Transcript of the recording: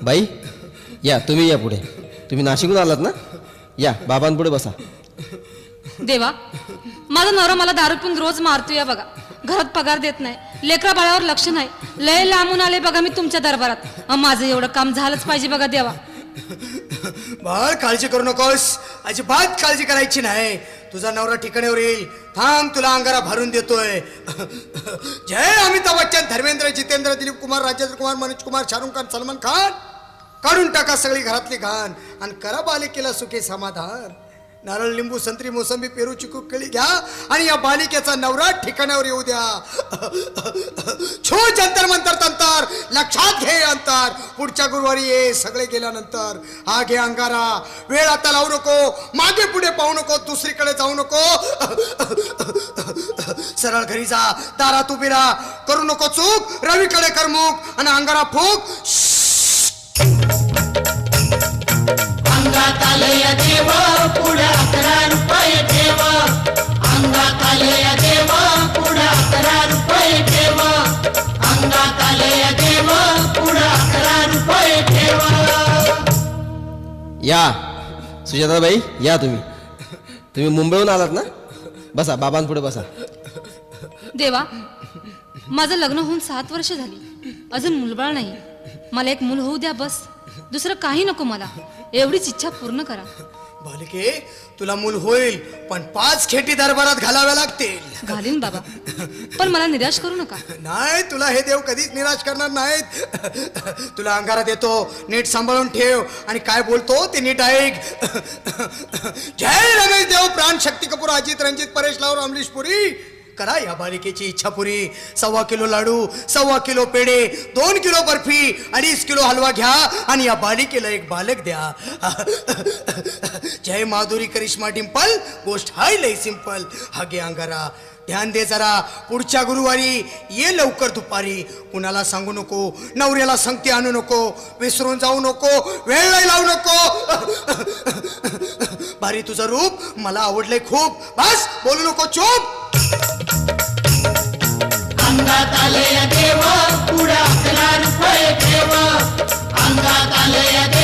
बाई या, तुम्ही या पुढे. तुम्ही नाशिकहून आलात ना? या बाबांपुढे बसा. देवा, माझा नवरा मला दारू पिऊन रोज मारतोय बघा. घरात पगार देत नाही, लेकरा बाळावर लक्ष नाही. लय लांबून आले बघा मी तुमच्या दरबारात. माझं एवढं काम झालंच पाहिजे बघा देवा. बाळ काळजी करू नकोस, अजिबात काळजी करायची नाही. तुझा नवरा ठिकाण्यावर येईल. थांब, तुला अंगारा भरून देतोय. जय अमिताभ बच्चन, धर्मेंद्र, जितेंद्र, दिलीप कुमार, राजेंद्र कुमार, मनोज कुमार, शाहरुख खान, सलमान खान. काढून टाका सगळी घरातली घाण आणि करा बालिकेला सुखे समाधान. नारळ, लिंबू, संत्री, मोसंबी, पेरू, चिकू, केळी घ्या आणि या बालिकेचा नवरा ठिकाणावर येऊ द्या. छो जंतर मंतर तंतर, लक्षात घे अंतर. पुढच्या गुरुवारी ये सगळे गेल्यानंतर. हा घे अंगारा. वेळ आता लावू नको, मागे पुढे पाहू नको, दुसरीकडे जाऊ नको. सरळ घरी जा, दारात उभी राहा. करू नको चूक, रवीकडे कर मुख आणि अंगारा फूक. अंगात आलय देव, पुढे 11 रुपये ठेव. अंगात आलय देव, पुढे 11 रुपये ठेव. अंगात आलय देव, पुढे 11 रुपये ठेव. या सुजाताबाई, या तुम्ही मुंबईहून आलात ना? बसा, बाबांपुढे बसा. देवा, माझं लग्न होऊन 7 वर्ष झाली, अजून मुलबाळ नाही. मला एक मूल होऊ द्या बस. दुसरं काही नको मला. एवढीच इच्छा पूर्ण करा. बालिके, तुला मूल होईल, पण 5 खेटी दरबारात घालाव्या लागतील. घालीन बाबा, पण मला निराश करू नका. नाही, तुला हे देव कधीच निराश करणार नाहीत. तुला अंगारा देतो, नीट सांभाळून ठेव आणि काय बोलतो ते नीट ऐक. जय रमेश देव, प्राण, शक्ती कपूर, अजित, रंजित, परेश लावर, अमरीश पुरी. करा या बालिकेची इच्छा पुरी. 1.25 किलो लाडू, 1.25 किलो पेढे, 2 किलो बर्फी, 2.5 किलो हलवा घ्या आणि या बालिकेला एक बालक द्या. जय माधुरी, करिश्मा, डिंपल. गोष्ट हाय लय सिंपल. हा घे अंगारा. ध्यान दे जरा. पुढच्या गुरुवारी ये लवकर दुपारी. कुणाला सांगू नको, नवऱ्याला संगती आणू नको, विसरून जाऊ नको, वेळ नाही लावू नको. भारी तुझं रूप मला आवडलंय खूप. बस बोलू नको, चूप. अंगात आलय देव, पुढे 11 रुपये ठेव. अंगात आलय देव.